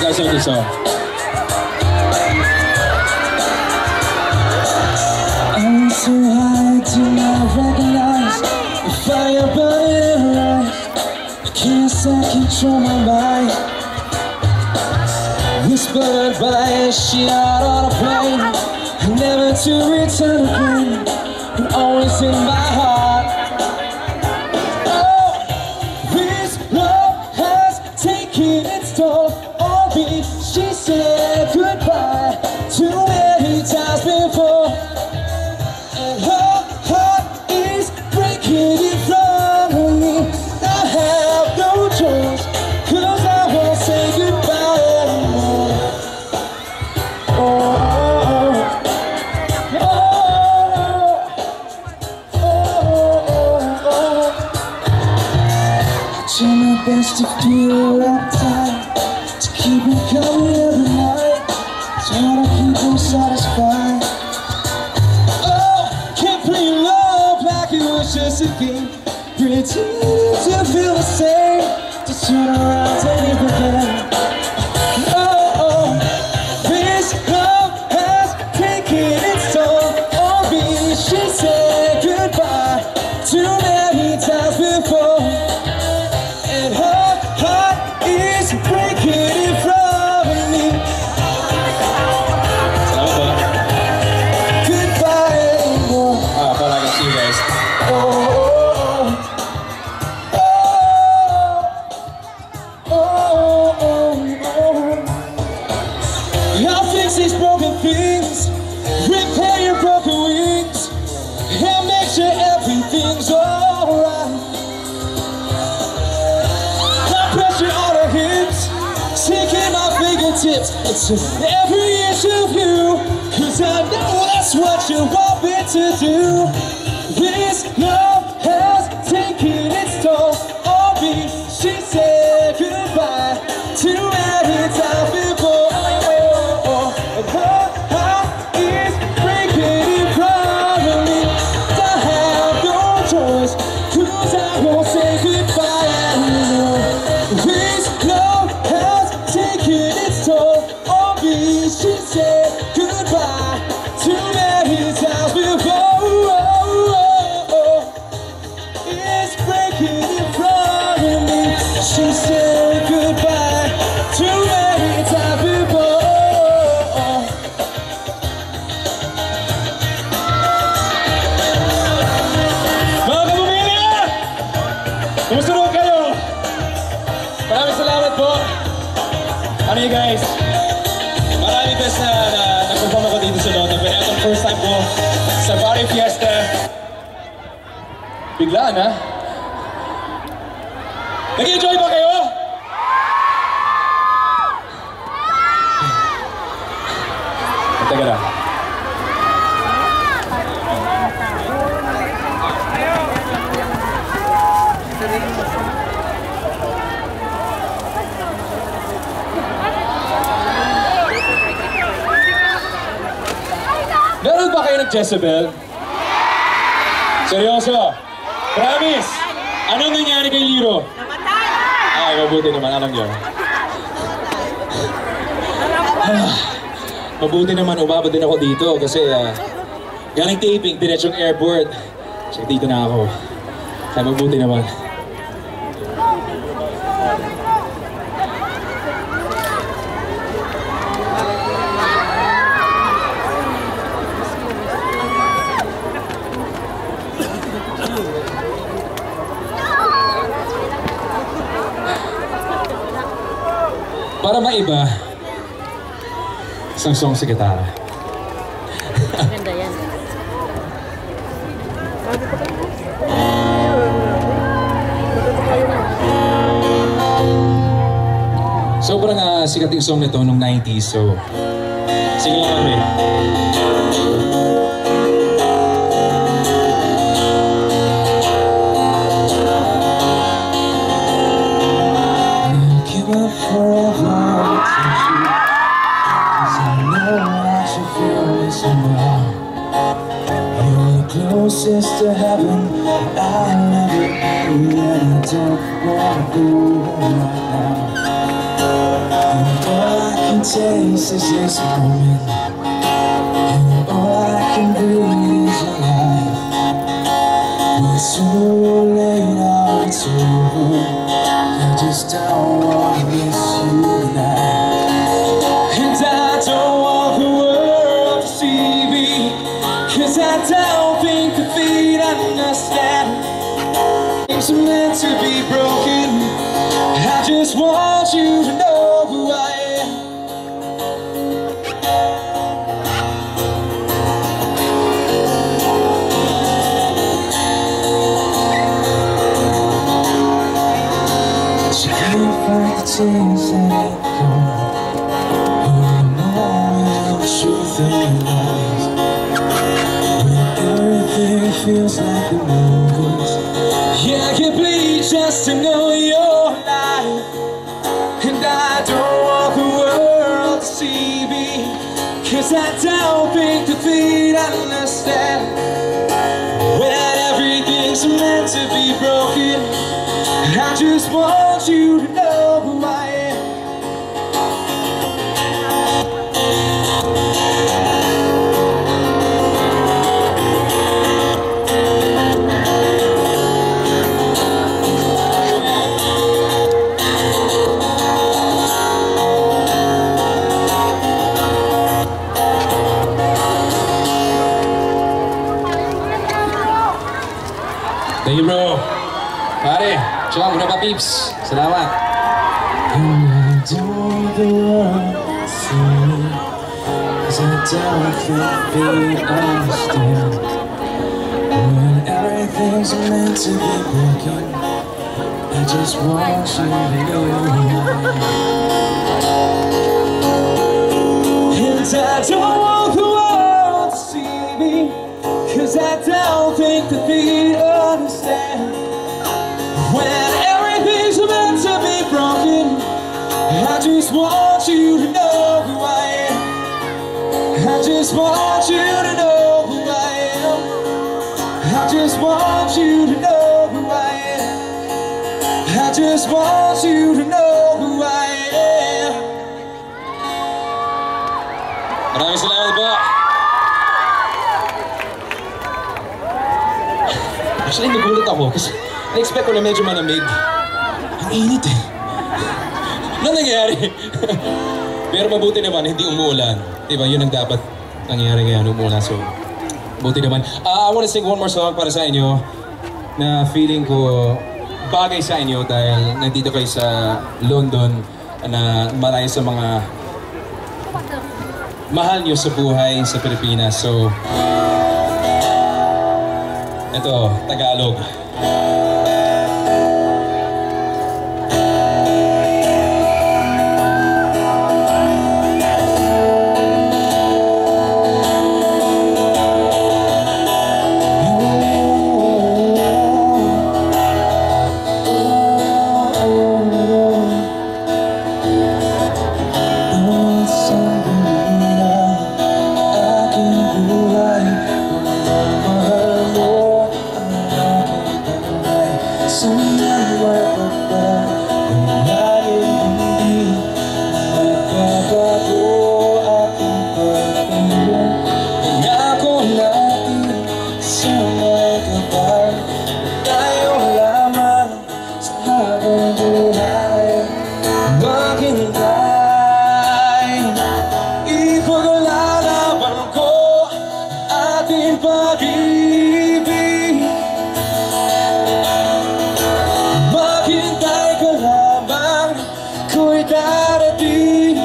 guys like this song? I'm so high to not recognize the fire burning in her eyes. I can't control my mind. Whispered by she out on a plane, never to return again, but always in my heart. Oh, this love has taken its toll on me. She said goodbye too many times before, and her heart is breaking in front of me. I have no choice, 'cause I won't say goodbye anymore. Oh, oh, oh, oh, oh, oh. I try my best to feel that time, to keep it coming every night, try to keep them satisfied. Oh, can't play love like it was just a game, pretend to feel the same, just turn around and you forget. Oh, oh, this love has taken its toll on me. She said goodbye too many times before, and her heart is breaking in front of me. Goodbye anymore. I thought I could see you guys. Oh, oh, oh, oh, oh. I'll fix these broken things, repair your broken wings, and make sure everything's alright. My pressure on her hips, sinking my fingertips into every inch of you, 'cause I know that's what you want me to do. This love has taken its toll on me. She said goodbye too many times before. And her heart is breaking in front of me. I have no choice, 'cause I won't say goodbye anymore. This love has taken its toll on me. She said goodbye too many times before. It's breaking in front of me. She said goodbye too many times before. Mga kapamilya! Kumusta naman kayo? Maraming salamat po. Ano yun guys? Maraming best na nag-perform ako dito sa Lota. Pero itong first time ko sa Barrio Fiesta. Biglaan ha? Nag-enjoy ba kayo? Teka lang. Meron ba kayo nag-Jezebel? Seryoso? Promise? Anong nangyari kay Liro? Ay, mabuti naman. Alam niyo. Mabuti naman, umabot din ako dito kasi galing taping, diretsong airport. So, dito na ako. Kaya mabuti naman. Para maiba, isang song sa gitara. Ganda yan. Sobrang sikat yung song nito nung 90s, so sige lang kami. Closest to heaven I'll ever be, and I don't wanna go right now. And all I can taste is this moment, and all I can breathe is your life. It's too late now, it's over. I just don't want to miss you tonight. And I don't want the world to see me, 'cause I don't think the feet understand. Things are meant to be broken. I just want you to know who I am. You can't fight the tears that ain't gone. You know the truth in your eyes. When everything feels like the movies, yeah, I can bleed just to know you're alive. And I don't want the world to see me, 'cause I don't think the feet understand. When everything's meant to be broken, I just want you to know who I am. Thank you, bro. Pare, siya muna pa, peeps. Salamat. And I don't want the world to see me, 'cause I don't think they understand. When everything's meant to be broken, I just want you to know who I am. And I don't want the world to see me, 'cause I don't think that they understand. When everything's meant to be broken, I just want you to know who I am. I just want you to know who I am. I just want you to know who I am. I just want you to know who I am. Maraming salamat po. Actually, nagulat ako kasi na-expect ko na medyo malamig. Ang init eh. Ano nangyari? Pero mabuti naman, hindi umuulan. Diba, yun ang dapat nangyari ngayon, umuulan. So, buti naman. I want to sing one more song para sa inyo na feeling ko bagay sa inyo dahil nandito kayo sa London na malayo sa mga mahal nyo sa buhay sa Pilipinas. So, ito, Tagalog. pag-ibig. Maghintay ka lamang, ko'y darating.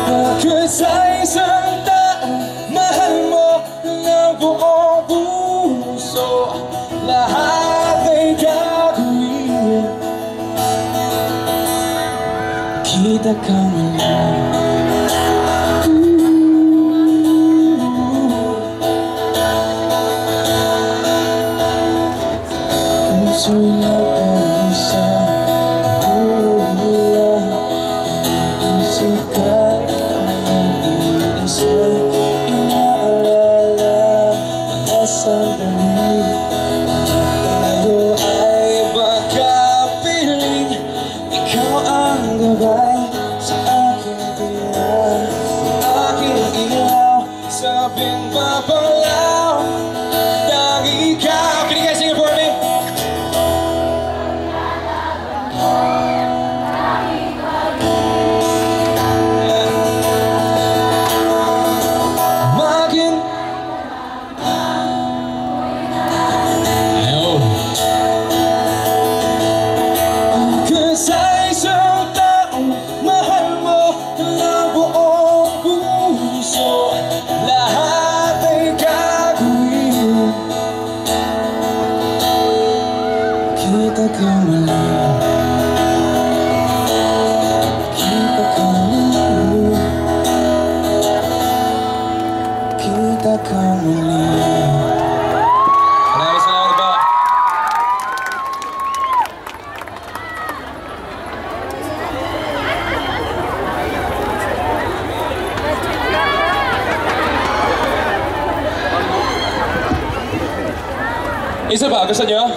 Pagkat sa isang taong mahal mo ng buong puso, lahat ay gagawin. Kita ka man tayo ay magkapiling. Ikaw ko muli. Kita ko muli. Kita ko muli. Maraming salamat po. Isa ba? Gusto nyo?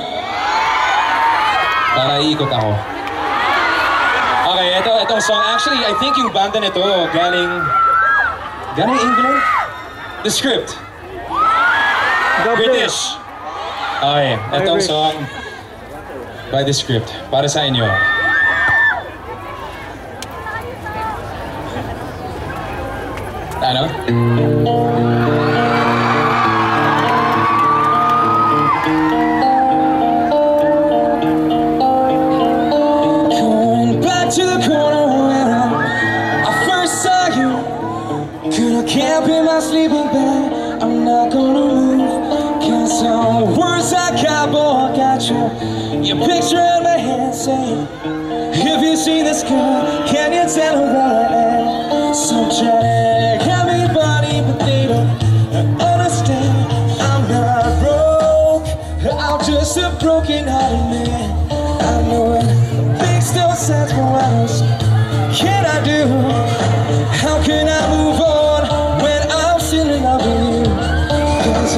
Para iikot ako. Okay, itong song. Actually, I think yung banda nito galing England? The Script. British. Okay, itong song by The Script. Para sa inyo. Ano? To the corner where I first saw you. Could I camp in my sleeping bag? I'm not gonna move. Cause some words I got, boy, I got you. Your picture in my hand saying, if you see this girl, can you tell her where I am? Some try to have me body, but they don't understand. I'm not broke, I'm just a broken-hearted man. I know it makes no sense, but what else can I do? How can I move on when I'm still in love with you? Cause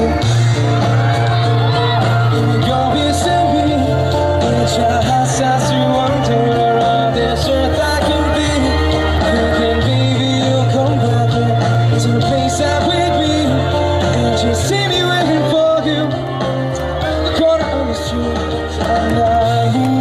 you're missing me, and your heart starts to wonder where on this earth I can be. Thinking baby you'll come back to the place that we'd be, and you see me waiting for you. The corner of the street, so I'm not moving.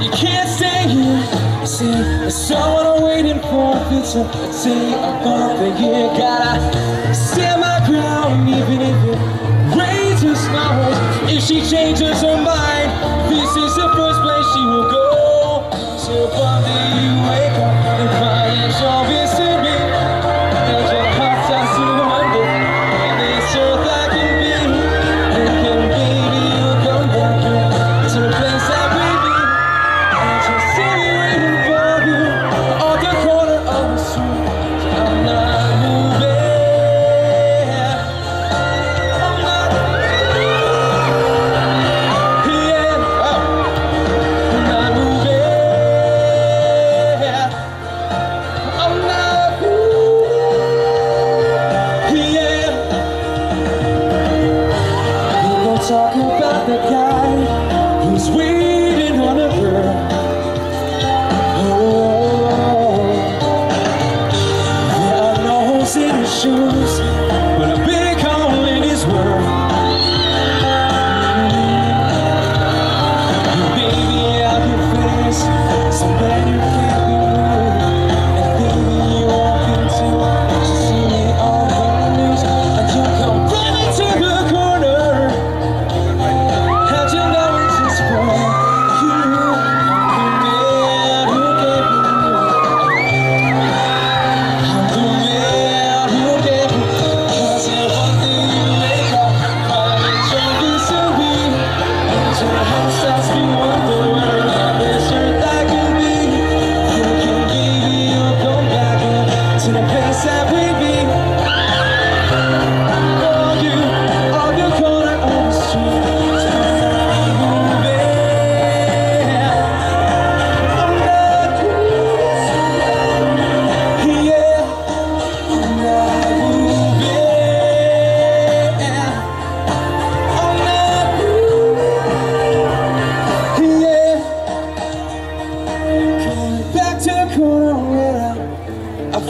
You can't stay here. See, there's someone I'm waiting for. It's a day above the year. Gotta stand my ground, even if it rains or snows. If she changes her mind, this is the first place she will go. So one day you wake up and find you're missing me, and your heart starts to wonder on this earth I can be. Thinking baby you'll come back to the place that we be, and just see me waiting for you on the corner of the street. I'm not moving. I'm not moving. Yeah. I'm not moving. I'm not moving. Yeah. People talk about the guy who's waiting on a girl. Oh, there are no holes in his shoes, but a big hole in his world. Baby, I confess, so bad you can't be moved. And baby, you walk into to see me on the news, and you come running to the corner. How'd you know it's just for you? The man who gave me you. The man who gave me. Cause if one thing you make up, I'll show this to me. And your heart starts to wonder where on this earth I can be. Thinking baby you'll come back to the place that we be. For you on the corner of the street.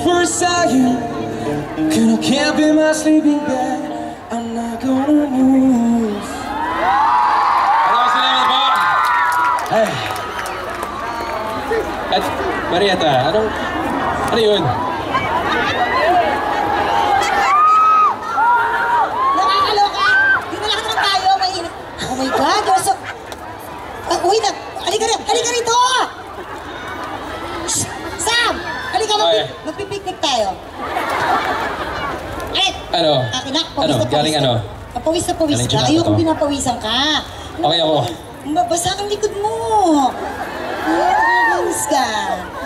First saw you, gonna camp in my sleeping bag. I'm not gonna move. Maraming salamat po. Ay. At Marietta, ano yun? Akin na, Ano? Galing ano? Pawis na pawis Galing ka. Chinato Ayokong to. pinapawisan ka. Okay ako. Basa ang likod mo. Pawis ka.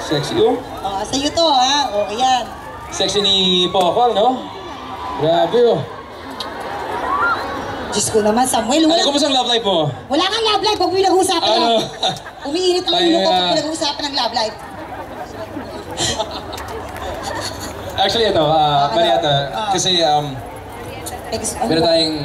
Sexy oh. Sa'yo to ha. O, ayan. Sexy ni Pokwang, no? Grabe oh. Diyos ko naman, Samuel. Ano, Wala, kumusta ang love life mo? wala kang love life. Huwag mo yung nag-uusapan Ano? lang. Umiinit ang ulo ko Kaya- pag pinag-uusapan ng love life. Actually, ito, Mariata, kasi meron tayong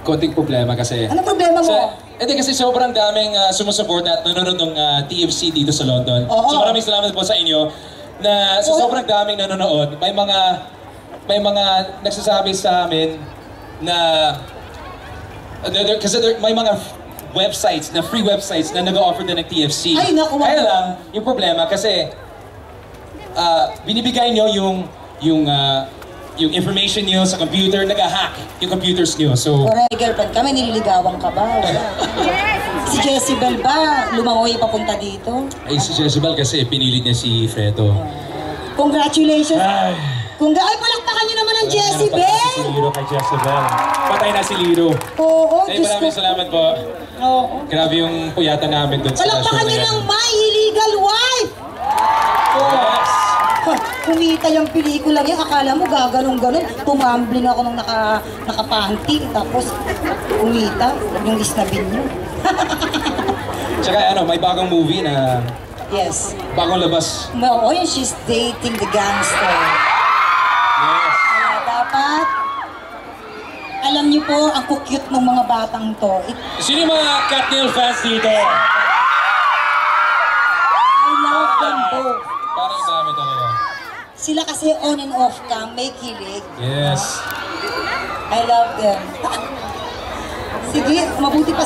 konting problema kasi... Ano problema mo? Hindi kasi sobrang daming sumusuporta at nanonood ng TFC dito sa London. Oo. So maraming salamat po sa inyo na sa sobrang daming nanonood, may mga nagsasabi sa amin na kasi may mga websites na free websites na nag-offer din ng TFC. Ay, naku, wag. Kaya lang, yung problema kasi binibigay nyo yung information nyo sa computer, nag-hack yung computers nyo. So, Correct, girlfriend kami, nililigawan ka ba? Wala. Si Jezebel ba, lumangoy papunta dito? ay si Jezebel kasi pinilit niya si Fredo. Congratulations! Ay, Ay, palakpakan niyo naman ang Si Jezebel! Liro kay Jezebel. Patay na si Liro. Oo, ay Diyos ko. maraming salamat po. Oo. Grabe yung puyatan namin doon sa Palakpakan show niyo na ng yan. My Illegal Wife! Yes! Ha, kumita yung pelikula niya, akala mo gaganong-ganon. Tumambling ako nung nakapanty, tapos kumita yung isnabin niyo. Tsaka ano, may bagong movie na Yes. bagong labas. Oo, yun, she's dating the gangster. Yes. Kaya dapat, alam niyo po, ang cute ng mga batang to. Sino yung mga Katniel fans dito? I love them both. Parang dami talaga. Sila kasi on and off cam, may kilig. Yes. I love them. Sige, mabuti pa